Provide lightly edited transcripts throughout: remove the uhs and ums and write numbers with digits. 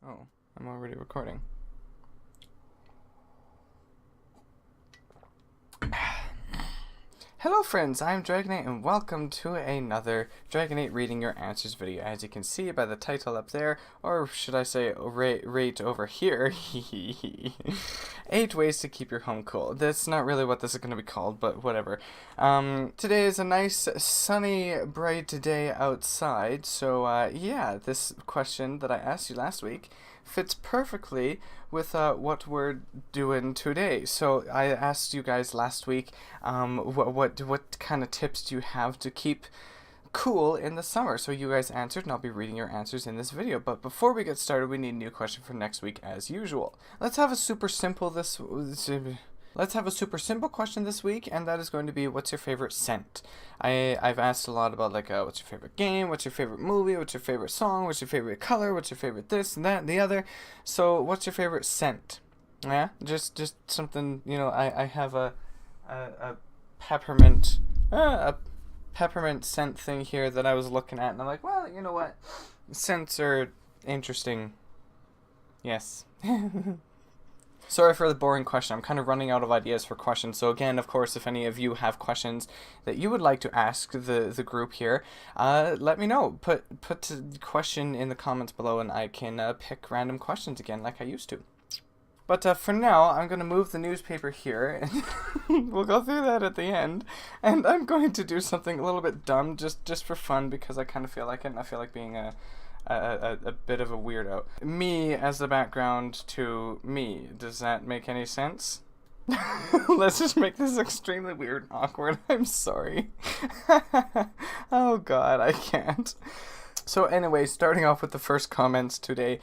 Oh, I'm already recording. Hello friends, I'm DragoNate and welcome to another DragoNate Reading Your Answers video. As you can see by the title up there, or should I say right over here, 8 ways to keep your home cool. That's not really what this is going to be called, but whatever. Today is a nice, sunny, bright day outside, so yeah, this question that I asked you last week fits perfectly with what we're doing today. So I asked you guys last week, what kind of tips do you have to keep cool in the summer? So you guys answered, and I'll be reading your answers in this video. But before we get started, we need a new question for next week as usual. Let's have a super simple question this week, and that is going to be, what's your favorite scent? I've asked a lot about, like, what's your favorite game, what's your favorite movie, what's your favorite song, what's your favorite color, what's your favorite this and that and the other. So what's your favorite scent? Yeah, just something, you know. I have a peppermint scent thing here that I was looking at, and I'm like, well, you know what, scents are interesting. Yes. Sorry for the boring question. I'm kind of running out of ideas for questions. So again, of course, if any of you have questions that you would like to ask the group here, let me know. Put the question in the comments below, and I can pick random questions again like I used to. But for now, I'm going to move the newspaper here, and we'll go through that at the end. And I'm going to do something a little bit dumb, just for fun, because I kind of feel like it, and I feel like being a bit of a weirdo. Me as the background to me. Does that make any sense? Let's just make this extremely weird and awkward. I'm sorry. Oh god, I can't. So anyway, starting off with the first comments today,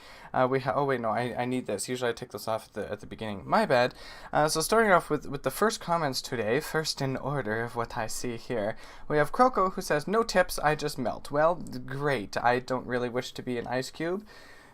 we have, oh wait, no, I need this. Usually I take this off at the beginning. My bad. So starting off with the first comments today, first in order of what I see here, we have Croco, who says, no tips, I just melt. Well, great. I don't really wish to be an ice cube,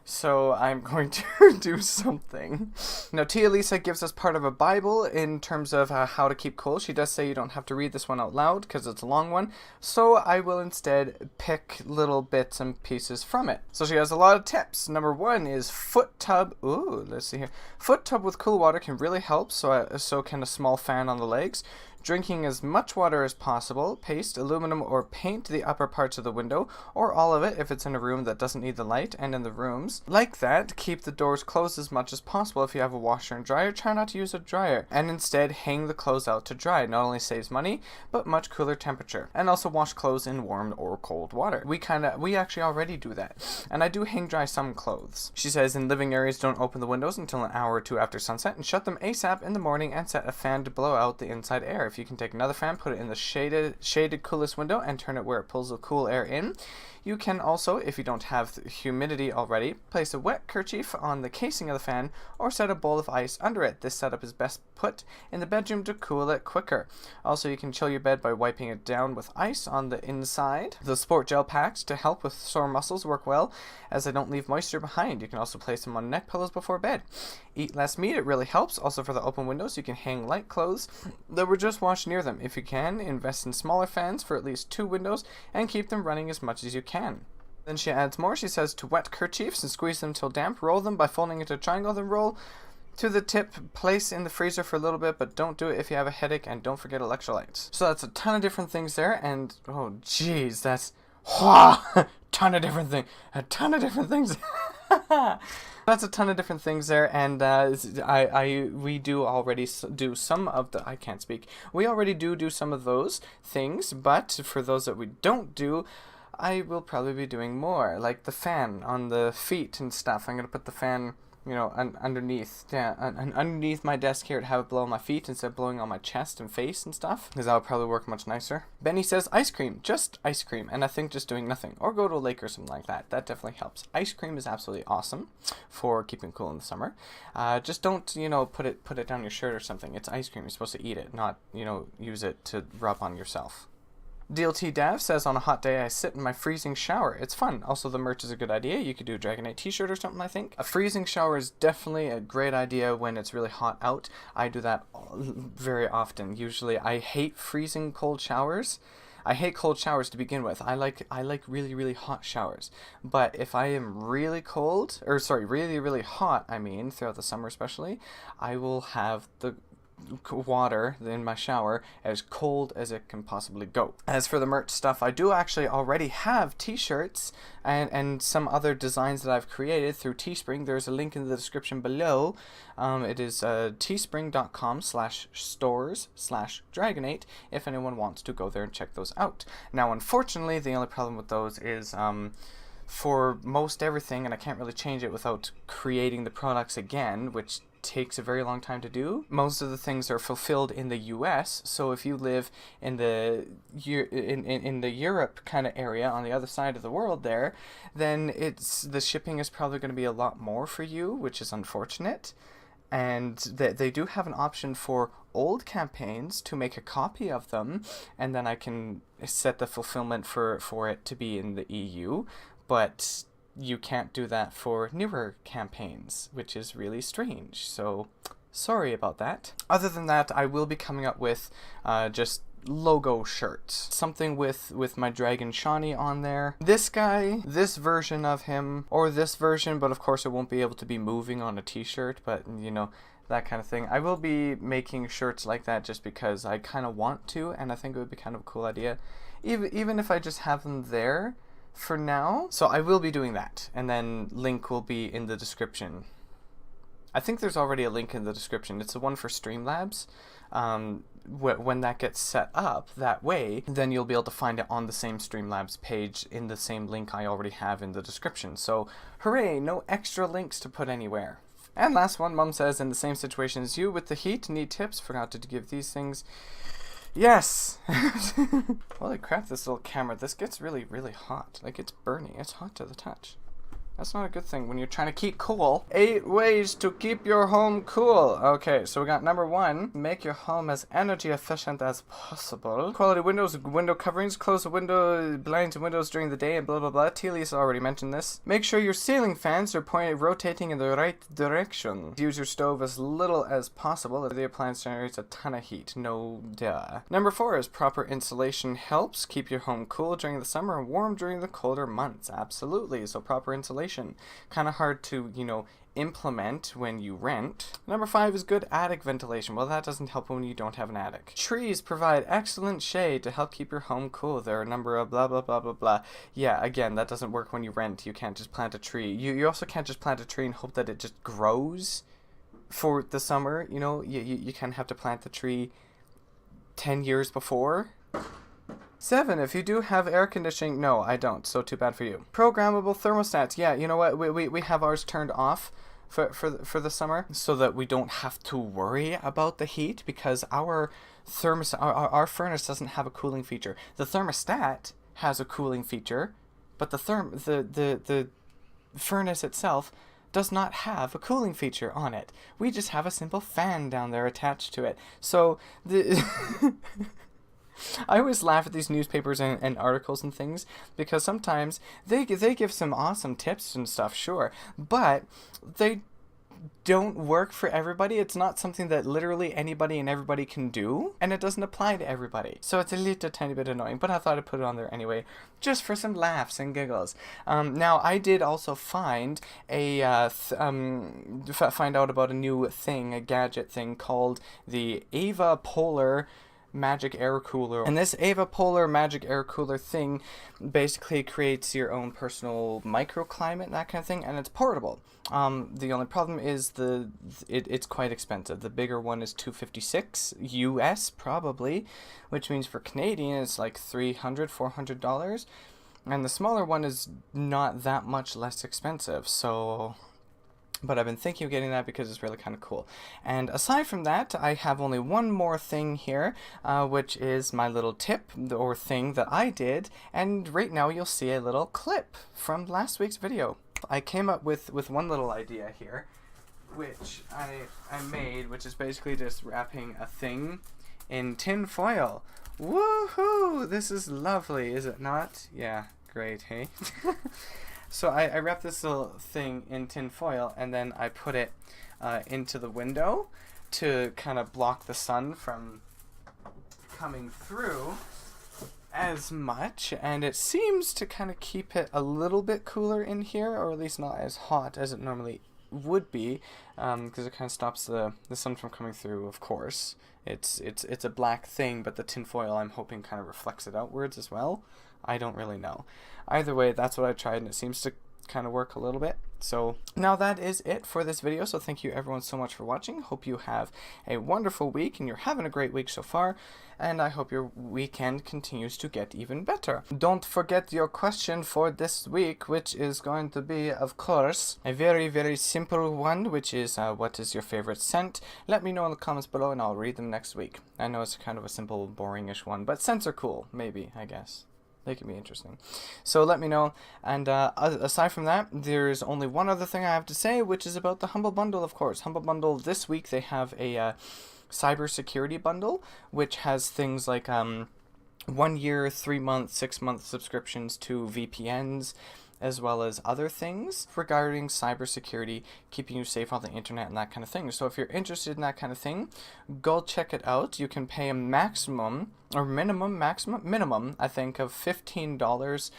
so I'm going to do something. Now, Tialisa gives us part of a Bible in terms of how to keep cool. She does say you don't have to read this one out loud because it's a long one, so I will instead pick little bits and pieces from it. So she has a lot of tips. Number 1 is foot tub. Ooh, let's see here. Foot tub with cool water can really help, so can a small fan on the legs. Drinking as much water as possible. Paste, aluminum, or paint the upper parts of the window, or all of it if it's in a room that doesn't need the light, and in the rooms like that, keep the doors closed as much as possible. If you have a washer and dryer, try not to use a dryer, and instead hang the clothes out to dry. It not only saves money, but much cooler temperature. And also wash clothes in warm or cold water. We actually already do that, and I do hang dry some clothes. She says in living areas, don't open the windows until an hour or two after sunset, and shut them ASAP in the morning, and set a fan to blow out the inside air. If you can take another fan, put it in the shaded coolest window, and turn it where it pulls the cool air in. You can also, if you don't have humidity already, place a wet kerchief on the casing of the fan, or set a bowl of ice under it. This setup is best put in the bedroom to cool it quicker. Also, you can chill your bed by wiping it down with ice on the inside. The sport gel packs to help with sore muscles work well, as they don't leave moisture behind. You can also place them on neck pillows before bed. Eat less meat, it really helps. Also, for the open windows, you can hang light clothes that were just washed near them. If you can, invest in smaller fans for at least 2 windows, and keep them running as much as you can. Then she adds more. She says to wet kerchiefs and squeeze them till damp. Roll them by folding into a triangle, then roll to the tip. Place in the freezer for a little bit, but don't do it if you have a headache, and don't forget electrolytes. So that's a ton of different things there, and oh geez, that's a ton of different things. That's a ton of different things there, and we do already do some of the, I can't speak. We already do some of those things, but for those that we don't do, I will probably be doing more, like the fan on the feet and stuff. I'm gonna put the fan, you know, underneath my desk here to have it blow on my feet instead of blowing on my chest and face and stuff, because that would probably work much nicer. Benny says ice cream, just ice cream, and I think just doing nothing, or go to a lake or something like that. That definitely helps. Ice cream is absolutely awesome for keeping cool in the summer. Just don't, you know, put it down your shirt or something. It's ice cream. You're supposed to eat it, not, you know, use it to rub on yourself. DLT Dav says, on a hot day I sit in my freezing shower. It's fun. Also, the merch is a good idea. You could do a DragoNate t-shirt or something, I think. A freezing shower is definitely a great idea when it's really hot out. I do that very often. Usually I hate freezing cold showers. I hate cold showers to begin with. I like really, really hot showers. But if I am really cold, or sorry, really, really hot, I mean, throughout the summer especially, I will have the water in my shower as cold as it can possibly go. As for the merch stuff, I do actually already have t-shirts and some other designs that I've created through Teespring. There's a link in the description below. It is teespring.com/stores/DragoNate if anyone wants to go there and check those out. Now, unfortunately, the only problem with those is for most everything, and I can't really change it without creating the products again, which takes a very long time to do. Most of the things are fulfilled in the US, so if you live in the in the Europe kind of area on the other side of the world there, then the shipping is probably going to be a lot more for you, which is unfortunate. And they do have an option for old campaigns to make a copy of them, and then I can set the fulfillment for it to be in the EU, but you can't do that for newer campaigns, which is really strange. So sorry about that. Other than that, I will be coming up with just logo shirts. Something with my dragon Shawnee on there. This guy, this version of him, or this version, but of course it won't be able to be moving on a t-shirt, but you know, that kind of thing. I will be making shirts like that just because I kind of want to, and I think it would be kind of a cool idea. Even if I just have them there for now. So I will be doing that, and then link will be in the description. I think there's already a link in the description. It's the one for Streamlabs. When that gets set up that way, then you'll be able to find it on the same Streamlabs page in the same link I already have in the description. So hooray, no extra links to put anywhere. And last one, Mom says, in the same situation as you with the heat, need tips, forgot to give these things. Yes! Holy crap, this little camera. This gets really, really hot. Like, it's burning. It's hot to the touch. That's not a good thing when you're trying to keep cool. 8 ways to keep your home cool. Okay, so we got number 1. Make your home as energy efficient as possible. Quality windows, window coverings, close the window blinds and windows during the day, and blah blah blah. Tialisa already mentioned this. Make sure your ceiling fans are rotating in the right direction. Use your stove as little as possible. The appliance generates a ton of heat. No duh. Number 4 is proper insulation helps keep your home cool during the summer and warm during the colder months. Absolutely. So proper insulation. Kind of hard to, you know, implement when you rent. Number 5 is good attic ventilation. Well, that doesn't help when you don't have an attic. Trees provide excellent shade to help keep your home cool. There are a number of blah blah blah blah blah. Yeah, again, that doesn't work when you rent. You can't just plant a tree. You also can't just plant a tree and hope that it just grows for the summer. You know, you kind of have to plant the tree 10 years before. 7, if you do have air conditioning, no, I don't, so too bad for you. Programmable thermostats, yeah, you know what, we have ours turned off for the summer so that we don't have to worry about the heat, because our furnace doesn't have a cooling feature. The thermostat has a cooling feature, but the furnace itself does not have a cooling feature on it. We just have a simple fan down there attached to it. So I always laugh at these newspapers and articles and things, because sometimes they give some awesome tips and stuff, sure, but they don't work for everybody. It's not something that literally anybody and everybody can do, and it doesn't apply to everybody. So it's a little tiny bit annoying, but I thought I'd put it on there anyway, just for some laughs and giggles. Now, I did also find find out about a new thing, a gadget thing called the Ava Polar Magic Air Cooler. And this Ava Polar Magic Air Cooler thing basically creates your own personal microclimate and that kind of thing, and it's portable. The only problem is it's quite expensive. The bigger one is $256 US probably, which means for Canadian it's like $300-400, and the smaller one is not that much less expensive. So but I've been thinking of getting that because it's really kind of cool. And aside from that, I have only one more thing here, which is my little tip or thing that I did. And right now you'll see a little clip from last week's video. I came up with one little idea here, which I made, which is basically just wrapping a thing in tin foil. Woohoo! This is lovely, is it not? Yeah, great, hey? So I wrapped this little thing in tin foil, and then I put it into the window to kind of block the sun from coming through. as much, and it seems to kind of keep it a little bit cooler in here, or at least not as hot as it normally would be, because it kind of stops the sun from coming through. Of course, it's a black thing, but the tinfoil, I'm hoping, kind of reflects it outwards as well. I don't really know. Either way, that's what I tried, and it seems to kind of work a little bit. So now that is it for this video. So thank you everyone so much for watching. Hope you have a wonderful week and you're having a great week so far, and I hope your weekend continues to get even better. Don't forget your question for this week, which is going to be, of course, a very, very simple one, which is what is your favorite scent? Let me know in the comments below and I'll read them next week. I know it's kind of a simple, boring-ish one, but scents are cool, maybe, I guess. They can be interesting. So let me know. And aside from that, there's only one other thing I have to say, which is about the Humble Bundle, of course. Humble Bundle, this week they have a cybersecurity bundle, which has things like 1 year, 3 month, 6 month subscriptions to VPNs, as well as other things regarding cybersecurity, keeping you safe on the internet and that kind of thing. So if you're interested in that kind of thing, go check it out. You can pay a minimum, I think, of $15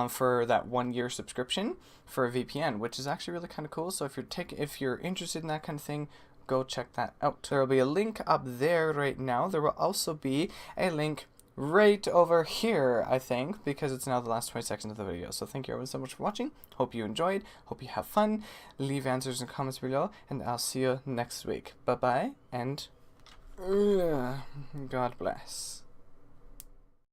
for that 1 year subscription for a VPN, which is actually really kind of cool. So if you're interested in that kind of thing, go check that out. There will be a link up there right now. There will also be a link right over here, I think, because it's now the last 20 seconds of the video. So thank you everyone so much for watching. Hope you enjoyed. Hope you have fun. Leave answers and comments below, and I'll see you next week. Bye-bye, and God bless.